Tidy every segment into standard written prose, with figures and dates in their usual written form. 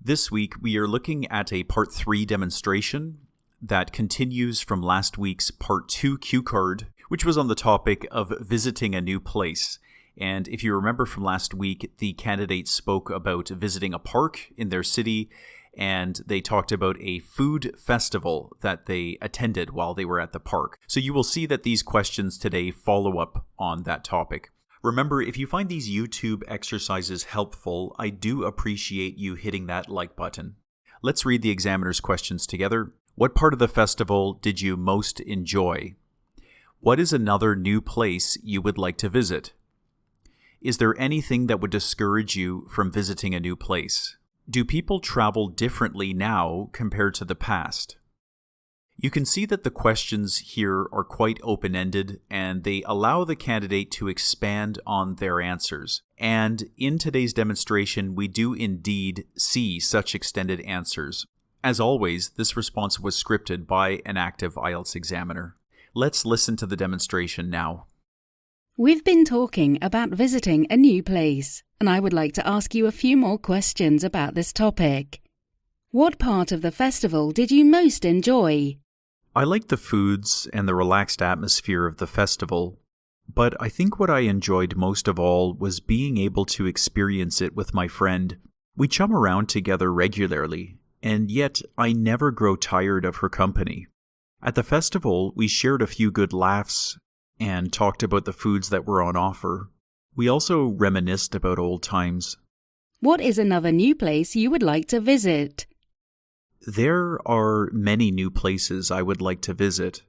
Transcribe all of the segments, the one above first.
This week, we are looking at a Part 3 demonstration that continues from last week's Part 2 cue card, which was on the topic of visiting a new place. And if you remember from last week, the candidates spoke about visiting a park in their city, and they talked about a food festival that they attended while they were at the park. So you will see that these questions today follow up on that topic. Remember, if you find these YouTube exercises helpful, I do appreciate you hitting that like button. Let's read the examiner's questions together. What part of the festival did you most enjoy? What is another new place you would like to visit? Is there anything that would discourage you from visiting a new place? Do people travel differently now compared to the past? You can see that the questions here are quite open-ended, and they allow the candidate to expand on their answers. And in today's demonstration, we do indeed see such extended answers. As always, this response was scripted by an active IELTS examiner. Let's listen to the demonstration now. We've been talking about visiting a new place, and I would like to ask you a few more questions about this topic. What part of the festival did you most enjoy? I liked the foods and the relaxed atmosphere of the festival, but I think what I enjoyed most of all was being able to experience it with my friend. We chum around together regularly, and yet I never grow tired of her company. At the festival, we shared a few good laughs and talked about the foods that were on offer. We also reminisced about old times. What is another new place you would like to visit? There are many new places I would like to visit.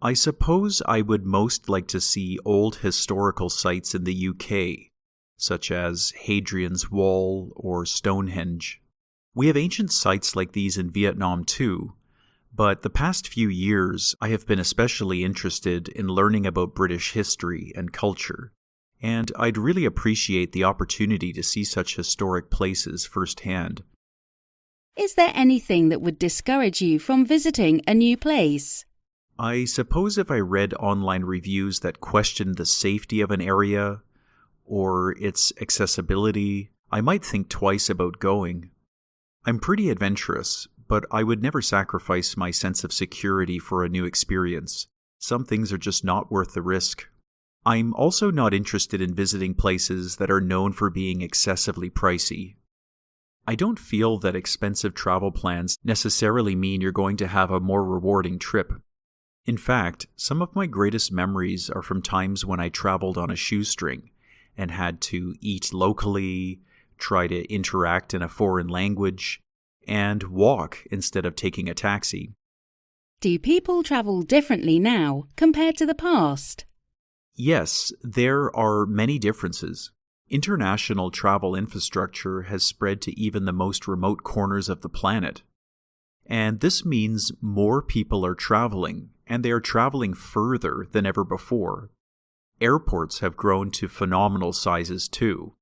I suppose I would most like to see old historical sites in the UK, such as Hadrian's Wall or Stonehenge. We have ancient sites like these in Vietnam too, but the past few years I have been especially interested in learning about British history and culture, and I'd really appreciate the opportunity to see such historic places firsthand. Is there anything that would discourage you from visiting a new place? I suppose if I read online reviews that questioned the safety of an area or its accessibility, I might think twice about going. I'm pretty adventurous, but I would never sacrifice my sense of security for a new experience. Some things are just not worth the risk. I'm also not interested in visiting places that are known for being excessively pricey. I don't feel that expensive travel plans necessarily mean you're going to have a more rewarding trip. In fact, some of my greatest memories are from times when I traveled on a shoestring and had to eat locally, try to interact in a foreign language, and walk instead of taking a taxi. Do people travel differently now compared to the past? Yes, there are many differences. International travel infrastructure has spread to even the most remote corners of the planet. And this means more people are traveling, and they are traveling further than ever before. Airports have grown to phenomenal sizes too.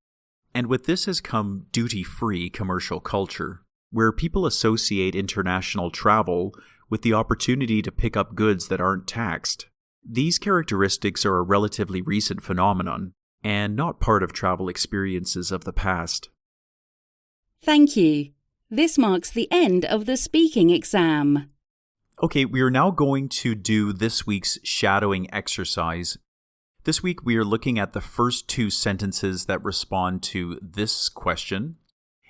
And with this has come duty-free commercial culture, where people associate international travel with the opportunity to pick up goods that aren't taxed. These characteristics are a relatively recent phenomenon, and not part of travel experiences of the past. Thank you. This marks the end of the speaking exam. Okay, we are now going to do this week's shadowing exercise. This week we are looking at the first two sentences that respond to this question,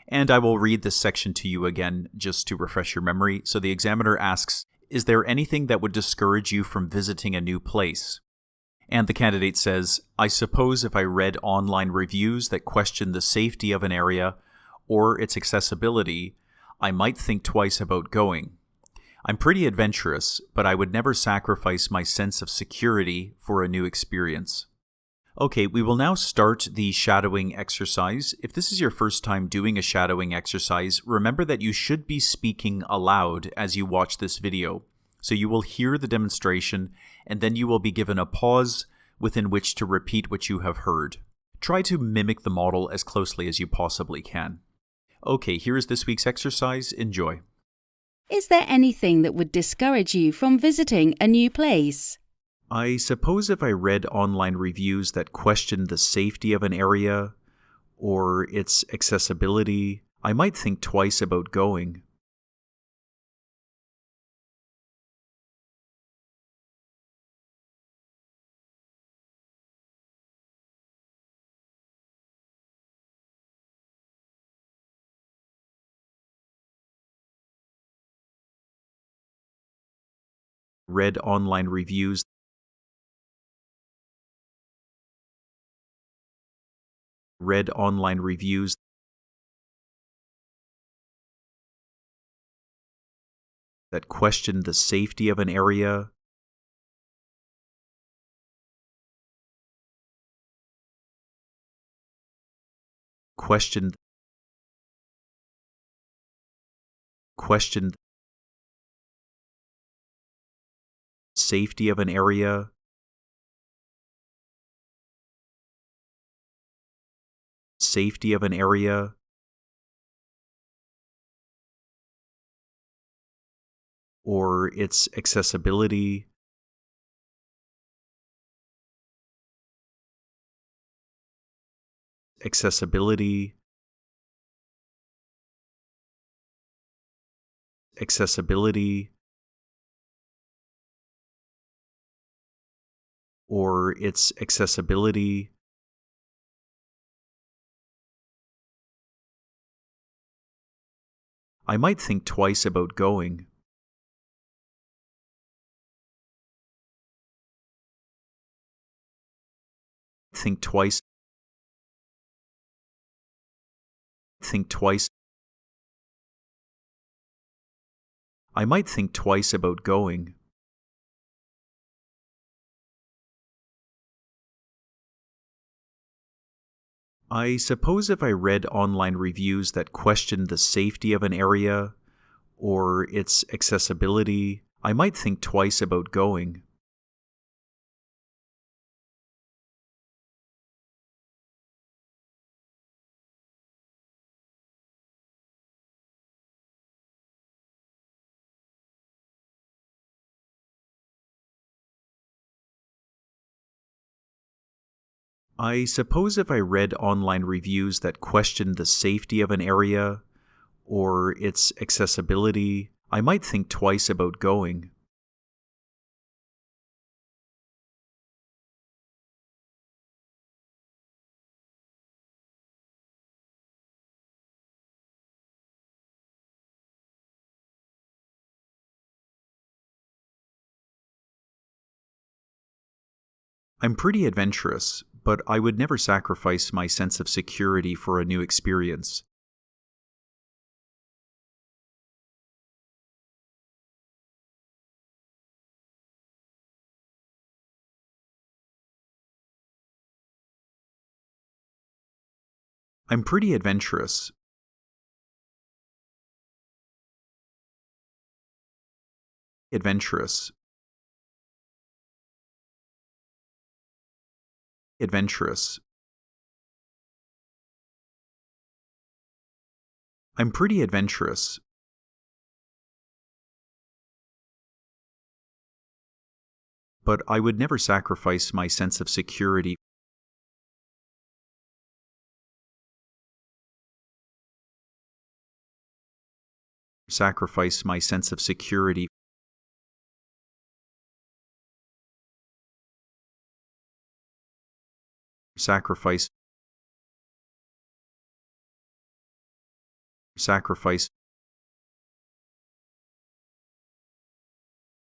and I will read this section to you again just to refresh your memory. So the examiner asks, is there anything that would discourage you from visiting a new place? And the candidate says, I suppose if I read online reviews that question the safety of an area or its accessibility, I might think twice about going. I'm pretty adventurous, but I would never sacrifice my sense of security for a new experience. Okay, we will now start the shadowing exercise. If this is your first time doing a shadowing exercise, remember that you should be speaking aloud as you watch this video. So you will hear the demonstration, and then you will be given a pause within which to repeat what you have heard. Try to mimic the model as closely as you possibly can. Okay, here is this week's exercise. Enjoy. Is there anything that would discourage you from visiting a new place? I suppose if I read online reviews that questioned the safety of an area or its accessibility, I might think twice about going. Read online reviews. Read online reviews that questioned the safety of an area. Questioned safety of an area. Safety of an area. Or its accessibility. Accessibility. Accessibility. Or its accessibility. I might think twice about going. Think twice. Think twice. I might think twice about going. I suppose if I read online reviews that questioned the safety of an area or its accessibility, I might think twice about going. I suppose if I read online reviews that questioned the safety of an area or its accessibility, I might think twice about going. I'm pretty adventurous, but I would never sacrifice my sense of security for a new experience. I'm pretty adventurous. Adventurous. Adventurous. I'm pretty adventurous. But I would never sacrifice my sense of security. Sacrifice my sense of security. Sacrifice. Sacrifice.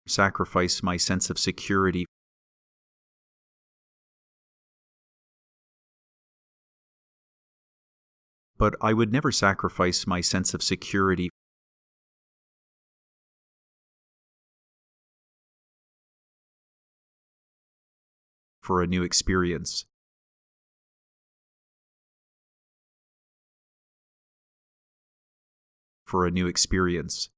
Sacrifice my sense of security. But I would never sacrifice my sense of security. For a new experience. For a new experience.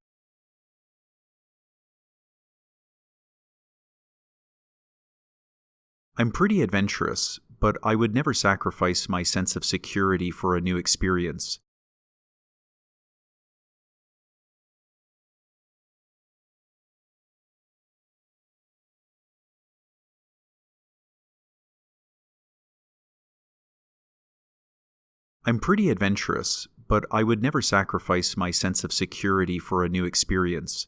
I'm pretty adventurous, but I would never sacrifice my sense of security for a new experience. I'm pretty adventurous, but I would never sacrifice my sense of security for a new experience.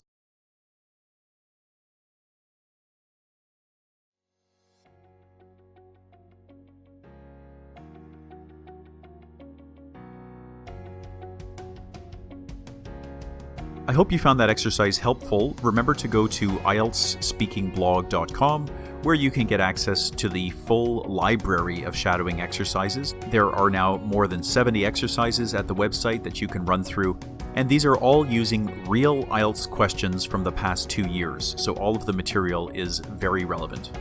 I hope you found that exercise helpful. Remember to go to IELTSspeakingblog.com, where you can get access to the full library of shadowing exercises. There are now more than 70 exercises at the website that you can run through, and these are all using real IELTS questions from the past 2 years, so all of the material is very relevant.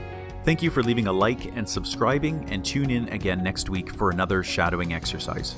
Thank you for leaving a like and subscribing, and tune in again next week for another shadowing exercise.